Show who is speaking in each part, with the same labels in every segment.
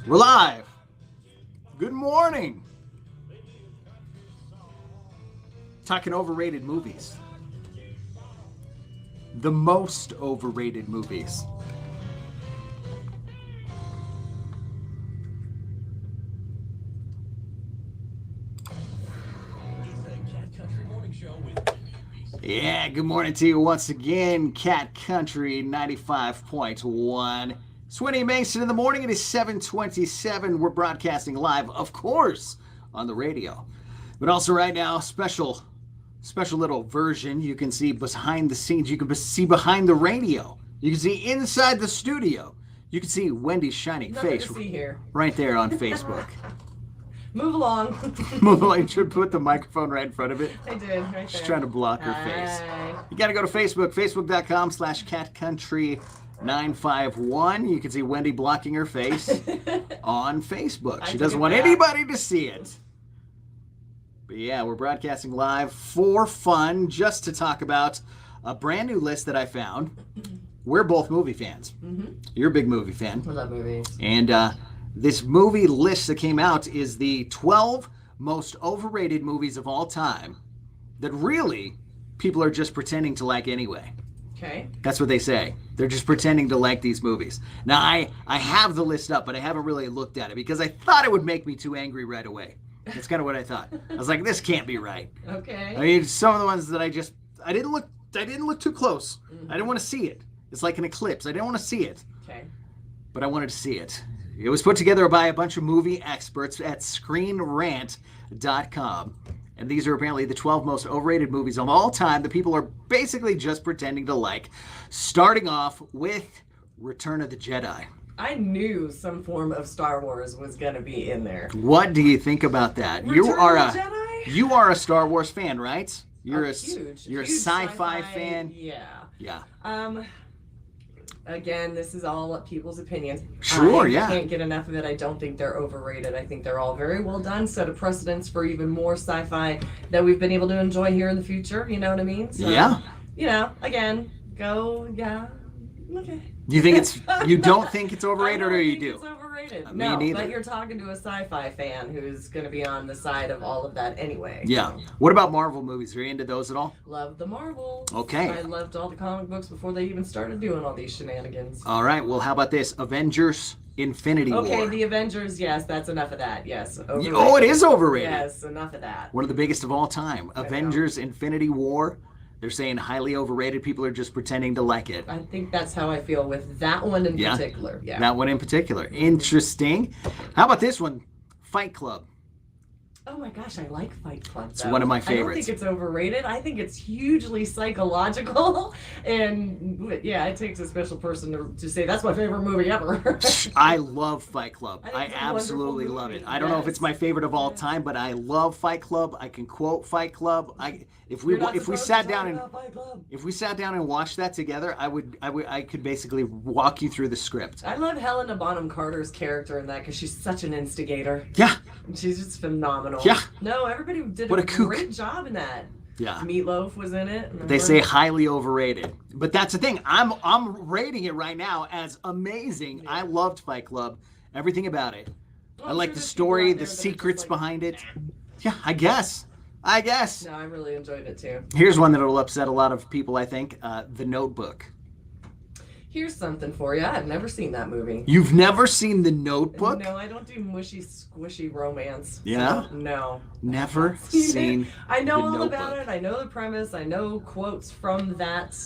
Speaker 1: We're live. Good morning. Talking overrated movies. The most overrated movies. Yeah, good morning to you once again. Cat Country 95.1. Swinny Mason in the morning. It is 7:27. We're broadcasting live, of course, on the radio. But also right now, special little version. You can see behind the scenes. You can see behind the radio. You can see inside the studio. You can see Wendy's shining face right there on Facebook.
Speaker 2: Move along.
Speaker 1: Move along. You should put the microphone right in front of it.
Speaker 2: I did, right there.
Speaker 1: She's trying to block her face. You got to go to Facebook, facebook.com/catcountry951. You can see Wendy blocking her face on Facebook. She doesn't want anybody to see it. But yeah, we're broadcasting live for fun, just to talk about a brand new list that I found. We're both movie fans. Mm-hmm. You're a big movie fan.
Speaker 2: I love movies.
Speaker 1: And this movie list that came out is the 12 most overrated movies of all time that really people are just pretending to like anyway.
Speaker 2: Okay.
Speaker 1: That's what they say. They're just pretending to like these movies. Now, I have the list up, but I haven't really looked at it because I thought it would make me too angry right away. That's kind of what I thought. I was like, this can't be right.
Speaker 2: Okay.
Speaker 1: I mean, some of the ones that I didn't look too close. Mm-hmm. I didn't want to see it. It's like an eclipse. I didn't want to see it.
Speaker 2: Okay.
Speaker 1: But I wanted to see it. It was put together by a bunch of movie experts at ScreenRant.com. And these are apparently the 12 most overrated movies of all time that people are basically just pretending to like. Starting off with Return of the Jedi.
Speaker 2: I knew some form of Star Wars was going to be in there.
Speaker 1: What do you think about that?
Speaker 2: Return of the Jedi?
Speaker 1: You are a Star Wars fan, right? You're a
Speaker 2: huge
Speaker 1: sci-fi fan.
Speaker 2: Yeah. Again, this is all people's opinions.
Speaker 1: Sure,
Speaker 2: I can't get enough of it. I don't think they're overrated. I think they're all very well done, set a precedence for even more sci-fi that we've been able to enjoy here in the future. You know what I mean? So, again, okay.
Speaker 1: You don't think it's overrated, or you do?
Speaker 2: It's overrated.
Speaker 1: Me neither.
Speaker 2: But you're talking to a sci-fi fan who's going to be on the side of all of that anyway.
Speaker 1: Yeah. What about Marvel movies? Are you into those at all?
Speaker 2: Love the Marvel.
Speaker 1: Okay.
Speaker 2: I loved all the comic books before they even started doing all these shenanigans.
Speaker 1: All right. Well, how about this? Avengers Infinity War.
Speaker 2: Okay, the Avengers, yes, that's enough of that. Yes. Overrated.
Speaker 1: Oh, it is overrated.
Speaker 2: Yes, enough of that.
Speaker 1: One of the biggest of all time. Avengers Infinity War. They're saying highly overrated. People are just pretending to like it.
Speaker 2: I think that's how I feel with that one in particular. Yeah.
Speaker 1: That one in particular. Interesting. How about this one? Fight Club.
Speaker 2: Oh my gosh, I like Fight Club.
Speaker 1: It's one of my favorites.
Speaker 2: I don't think it's overrated. I think it's hugely psychological. And yeah, it takes a special person to say that's my favorite movie ever.
Speaker 1: I love Fight Club. I
Speaker 2: it's a
Speaker 1: absolutely love it. I don't know if it's
Speaker 2: Yes.
Speaker 1: my favorite of all time, but I love Fight Club. I can quote Fight Club. If we sat down and watched that together, I could basically walk you through the script.
Speaker 2: I love Helena Bonham Carter's character in that because she's such an instigator.
Speaker 1: Yeah.
Speaker 2: She's just phenomenal.
Speaker 1: Yeah.
Speaker 2: No, everybody did
Speaker 1: What
Speaker 2: a
Speaker 1: a kook.
Speaker 2: great job in that.
Speaker 1: Yeah.
Speaker 2: Meatloaf was in it. Remember?
Speaker 1: They say highly overrated, but that's the thing. I'm rating it right now as amazing. Yeah. I loved Fight Club, everything about it. I like the story, the secrets behind it. Yeah, I guess.
Speaker 2: No, I really enjoyed it too.
Speaker 1: Here's one that'll upset a lot of people, I think. The Notebook.
Speaker 2: Here's something for you. I've never seen that movie.
Speaker 1: You've never seen The Notebook?
Speaker 2: No, I don't do mushy, squishy romance.
Speaker 1: Yeah?
Speaker 2: No.
Speaker 1: Never seen
Speaker 2: I know
Speaker 1: The
Speaker 2: all
Speaker 1: Notebook.
Speaker 2: about it. I know the premise. I know quotes from that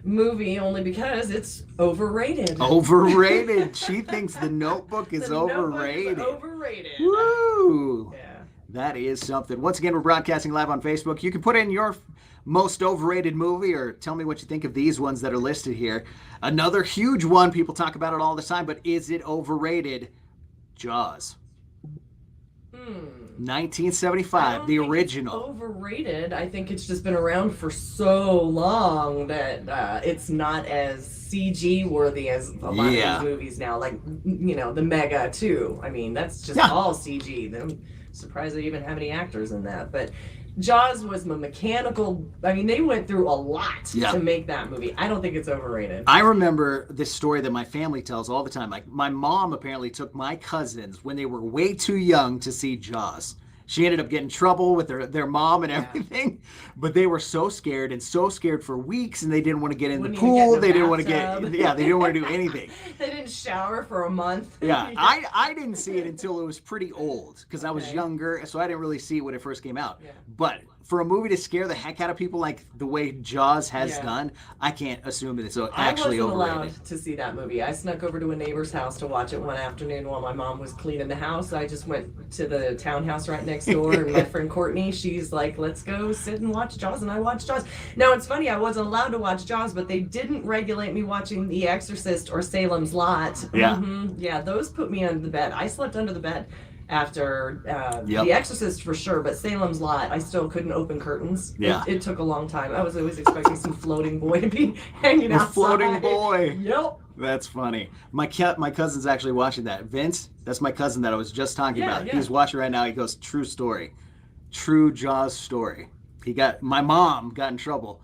Speaker 2: movie only because it's overrated.
Speaker 1: Overrated. She thinks The Notebook is overrated.
Speaker 2: Overrated.
Speaker 1: Woo!
Speaker 2: Yeah.
Speaker 1: That is something. Once again, we're broadcasting live on Facebook. You can put in your most overrated movie or tell me what you think of these ones that are listed here. Another huge one, people talk about it all the time, but is it overrated? Jaws. 1975, the original.
Speaker 2: It's overrated. I think it's just been around for so long that it's not as CG worthy as a lot of these movies now. Like, the Mega too. I mean, that's just all CG. I'm surprised they even have any actors in that. But Jaws was a mechanical. I mean, they went through a lot
Speaker 1: Yeah.
Speaker 2: to make that movie. I don't think it's overrated.
Speaker 1: I remember this story that my family tells all the time. Like, my mom apparently took my cousins when they were way too young to see Jaws. She ended up getting in trouble with their mom and everything, but they were so scared for weeks, and they didn't want to get in the pool. They didn't want to they didn't want to do anything.
Speaker 2: They didn't shower for a month.
Speaker 1: Yeah, I didn't see it until it was pretty old because I was younger, so I didn't really see it when it first came out.
Speaker 2: Yeah.
Speaker 1: But for a movie to scare the heck out of people like the way Jaws has done, I can't assume that it's actually
Speaker 2: I wasn't
Speaker 1: overrated.
Speaker 2: allowed to see that movie. I snuck over to a neighbor's house to watch it one afternoon while my mom was cleaning the house. I just went to the townhouse right next door, and my friend Courtney, she's like, let's go sit and watch Jaws, and I watched Jaws. Now, it's funny, I wasn't allowed to watch Jaws, but they didn't regulate me watching The Exorcist or Salem's Lot.
Speaker 1: Yeah.
Speaker 2: Mm-hmm. Yeah, those put me under the bed. I slept under the bed after The Exorcist for sure, but Salem's Lot, I still couldn't open curtains.
Speaker 1: Yeah.
Speaker 2: It took a long time. I was always expecting some floating boy to be hanging outside.
Speaker 1: Floating boy.
Speaker 2: Yep.
Speaker 1: That's funny. My cousin's actually watching that. Vince, that's my cousin that I was just talking about.
Speaker 2: Yeah.
Speaker 1: He's watching right now. He goes, true story. True Jaws story. My mom got in trouble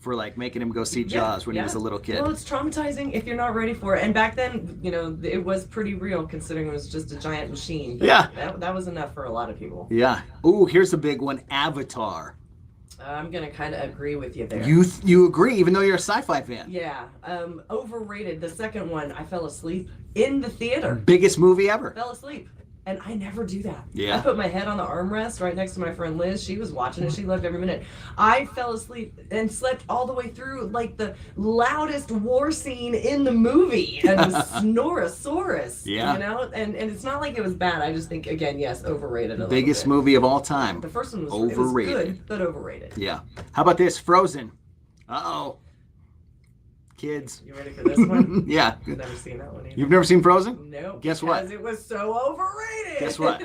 Speaker 1: for like making him go see Jaws when he was a little kid.
Speaker 2: Well, it's traumatizing if you're not ready for it. And back then, it was pretty real considering it was just a giant machine. But
Speaker 1: yeah.
Speaker 2: That was enough for a lot of people.
Speaker 1: Yeah. Ooh, here's a big one. Avatar.
Speaker 2: I'm going to kind of agree with you there.
Speaker 1: You agree, even though you're a sci-fi fan.
Speaker 2: Yeah. Overrated. The second one, I fell asleep in the theater.
Speaker 1: Biggest movie ever.
Speaker 2: Fell asleep. And I never do that.
Speaker 1: Yeah.
Speaker 2: I put my head on the armrest right next to my friend Liz. She was watching it. She loved every minute. I fell asleep and slept all the way through like the loudest war scene in the movie. And the Snorosaurus.
Speaker 1: Yeah.
Speaker 2: And it's not like it was bad. I just think, again, yes, overrated a
Speaker 1: Biggest
Speaker 2: little bit.
Speaker 1: movie of all time.
Speaker 2: The first one was
Speaker 1: overrated.
Speaker 2: It was good, but overrated.
Speaker 1: Yeah. How about this? Frozen. Uh-oh. Kids.
Speaker 2: You ready for this one?
Speaker 1: Yeah.
Speaker 2: I've never seen that one either.
Speaker 1: You've never seen Frozen?
Speaker 2: No.
Speaker 1: Guess what?
Speaker 2: Because it was so overrated.
Speaker 1: Guess what?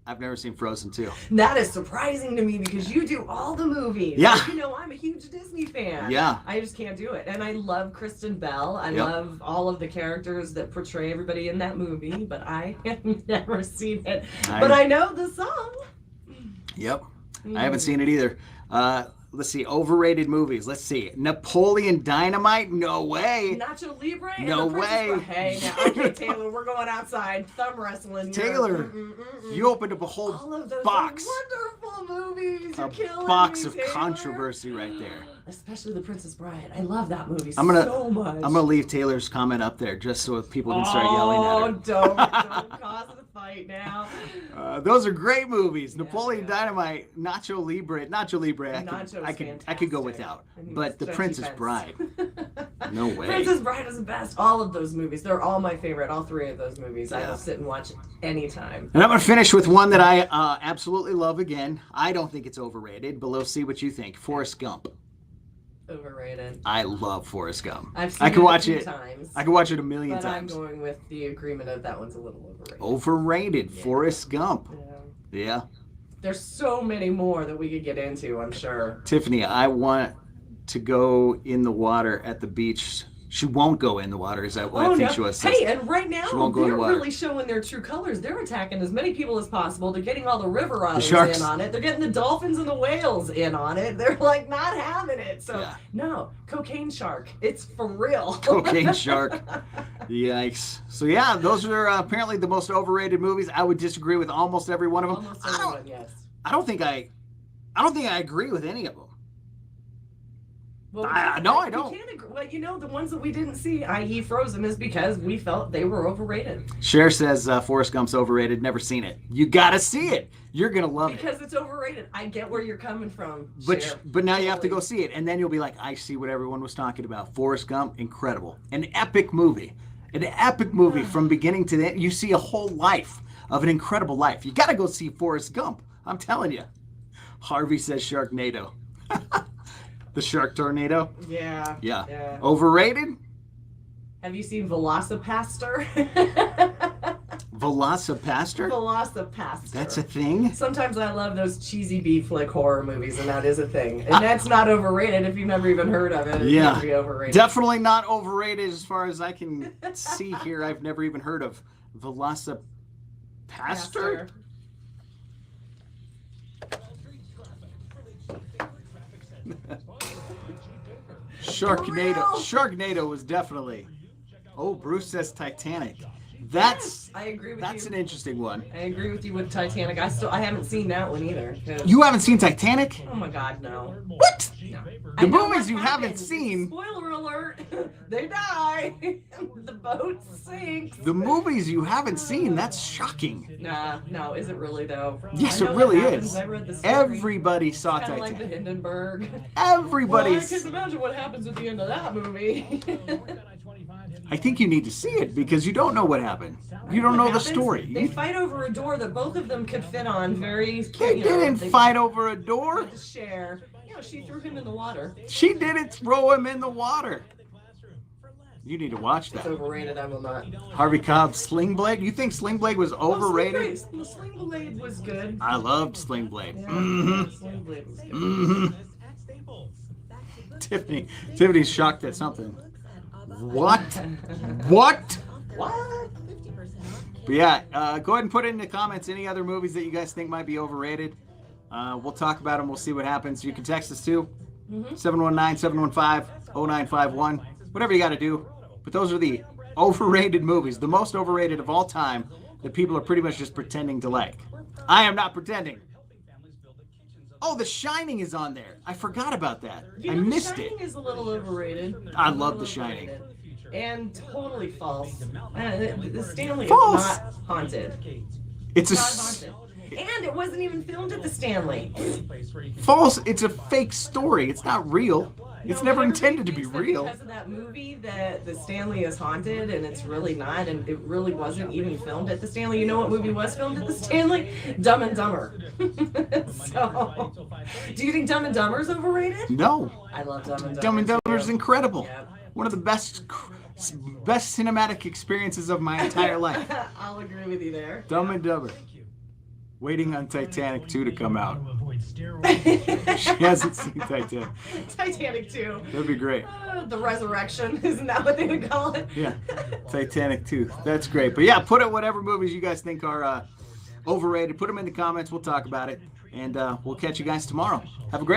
Speaker 1: I've never seen Frozen 2.
Speaker 2: That is surprising to me because you do all the movies.
Speaker 1: Yeah.
Speaker 2: Like, I'm a huge Disney fan.
Speaker 1: Yeah.
Speaker 2: I just can't do it. And I love Kristen Bell. I love all of the characters that portray everybody in that movie, but I have never seen it. But I know the song.
Speaker 1: Yep. I haven't seen it either. Let's see. Overrated movies. Let's see. Napoleon Dynamite? No way.
Speaker 2: Nacho Libre?
Speaker 1: No way.
Speaker 2: Hey, now, okay, Taylor, we're going outside. Thumb wrestling.
Speaker 1: Taylor, you opened up a whole
Speaker 2: all of those
Speaker 1: box.
Speaker 2: Wonderful movies. You're killing
Speaker 1: box
Speaker 2: me,
Speaker 1: of
Speaker 2: Taylor.
Speaker 1: Controversy right there.
Speaker 2: Especially The Princess Bride. I love that movie so much.
Speaker 1: I'm gonna leave Taylor's comment up there just so people can start yelling at her.
Speaker 2: Don't cause the fight now.
Speaker 1: Those are great movies. Napoleon Dynamite, Nacho Libre. I could go without. But The Princess Bride. No way.
Speaker 2: Princess Bride is the best. All of those movies. They're all my favorite. All three of those movies. I will sit and watch anytime.
Speaker 1: And I'm going to finish with one that I absolutely love again. I don't think it's overrated, but let's see what you think. Forrest Gump.
Speaker 2: Overrated.
Speaker 1: I love Forrest Gump.
Speaker 2: I've seen it a few times.
Speaker 1: I could watch it a million times.
Speaker 2: But I'm going with the agreement of that one's a little overrated.
Speaker 1: Overrated. Yeah. Forrest Gump. Yeah.
Speaker 2: There's so many more that we could get into, I'm sure.
Speaker 1: Tiffany, I want to go in the water at the beach. She won't go in the water, is that what I think she was saying?
Speaker 2: Hey, and right now, they're really showing their true colors. They're attacking as many people as possible. They're getting all the river otters in on it. They're getting the dolphins and the whales in on it. They're like not having it. So, no, cocaine shark. It's for real.
Speaker 1: Cocaine shark. Yikes. So, yeah, those are apparently the most overrated movies. I would disagree with almost every one of them.
Speaker 2: Almost everyone, yes.
Speaker 1: I don't think I agree with any of them.
Speaker 2: Well,
Speaker 1: no, I don't.
Speaker 2: We can't agree. Well, the ones that we didn't see, i.e. Frozen, is because we felt they were overrated.
Speaker 1: Cher says Forrest Gump's overrated. Never seen it. You gotta see it. You're gonna love it.
Speaker 2: Because it's overrated. I get where you're coming from,
Speaker 1: But now you have to go see it, and then you'll be like, I see what everyone was talking about. Forrest Gump, incredible. An epic movie. An epic movie from beginning to end. You see a whole life of an incredible life. You gotta go see Forrest Gump. I'm telling you. Harvey says Sharknado. The Shark Tornado? Yeah. Overrated?
Speaker 2: Have you seen Velocipaster?
Speaker 1: Velocipaster?
Speaker 2: Velocipaster.
Speaker 1: That's a thing?
Speaker 2: Sometimes I love those cheesy B-flick horror movies, and that is a thing. And that's not overrated if you've never even heard of it. It can't be overrated.
Speaker 1: Definitely not overrated as far as I can see here. I've never even heard of Velocipaster? Sharknado was definitely. Oh, Bruce says Titanic. That's
Speaker 2: I agree with
Speaker 1: that's
Speaker 2: you.
Speaker 1: an interesting one.
Speaker 2: I agree with you with Titanic. I haven't seen that one either. 'Cause-
Speaker 1: You haven't seen Titanic?
Speaker 2: Oh my God, no.
Speaker 1: What?
Speaker 2: No.
Speaker 1: The
Speaker 2: I know
Speaker 1: movies
Speaker 2: what
Speaker 1: you haven't
Speaker 2: happens.
Speaker 1: seen.
Speaker 2: Spoiler alert! They die. The boat sinks.
Speaker 1: The movies you haven't seen. That's shocking.
Speaker 2: Nah, no, is it really though?
Speaker 1: Yes,
Speaker 2: I
Speaker 1: it
Speaker 2: know
Speaker 1: really
Speaker 2: what happens.
Speaker 1: is.
Speaker 2: I read the story.
Speaker 1: Everybody saw
Speaker 2: Kind of like the
Speaker 1: Titanic.
Speaker 2: Hindenburg.
Speaker 1: Everybody's.
Speaker 2: Well, I can imagine what happens at the end of that movie.
Speaker 1: I think you need to see it because you don't know what happened. You don't
Speaker 2: What
Speaker 1: know the
Speaker 2: happens?
Speaker 1: story.
Speaker 2: They fight over a door that both of them could fit on. Very.
Speaker 1: They didn't fight over a door.
Speaker 2: To share. You know, she threw him in the water.
Speaker 1: She didn't throw him in the water. You need to watch
Speaker 2: It's
Speaker 1: that.
Speaker 2: overrated. I will not.
Speaker 1: Harvey Cobb, Sling Blade. You think Sling Blade was overrated?
Speaker 2: The Sling Blade was good.
Speaker 1: I loved Sling Blade.
Speaker 2: Yeah,
Speaker 1: Mm-hmm.
Speaker 2: Sling Blade was good.
Speaker 1: Mm-hmm. Tiffany's shocked at something. What? What?
Speaker 2: What?
Speaker 1: But yeah, go ahead and put it in the comments any other movies that you guys think might be overrated. We'll talk about them. We'll see what happens. You can text us too. 719-715-0951. Whatever you got to do. But those are the overrated movies. The most overrated of all time that people are pretty much just pretending to like. I am not pretending. Oh, The Shining is on there. I forgot about that.
Speaker 2: You
Speaker 1: I
Speaker 2: know,
Speaker 1: missed
Speaker 2: The Shining
Speaker 1: it.
Speaker 2: is a little overrated.
Speaker 1: I love
Speaker 2: A
Speaker 1: The
Speaker 2: little
Speaker 1: Shining.
Speaker 2: overrated. And totally false. The Stanley
Speaker 1: False.
Speaker 2: is not haunted.
Speaker 1: It's
Speaker 2: Not
Speaker 1: a
Speaker 2: haunted. And it wasn't even filmed at the Stanley.
Speaker 1: false. It's a fake story. It's not real. It's
Speaker 2: No,
Speaker 1: never
Speaker 2: everybody
Speaker 1: intended to be
Speaker 2: thinks that
Speaker 1: real.
Speaker 2: Because of that movie, that the Stanley is haunted, and it's really not, and it really wasn't even filmed at the Stanley. You know what movie was filmed at the Stanley? Dumb and Dumber. So, do you think Dumb and Dumber is overrated?
Speaker 1: No.
Speaker 2: I love Dumb and Dumber.
Speaker 1: Dumb and Dumber is
Speaker 2: too.
Speaker 1: incredible.
Speaker 2: Yep.
Speaker 1: One of the best cinematic experiences of my entire life.
Speaker 2: I'll agree with you there.
Speaker 1: Dumb and Dumber. Waiting on Titanic 2 to come out. She hasn't seen Titanic.
Speaker 2: Titanic 2.
Speaker 1: That'd be great.
Speaker 2: The Resurrection. Isn't that what they would call it?
Speaker 1: Yeah. Titanic 2. That's great. But yeah, put up whatever movies you guys think are overrated. Put them in the comments. We'll talk about it. And we'll catch you guys tomorrow. Have a great one.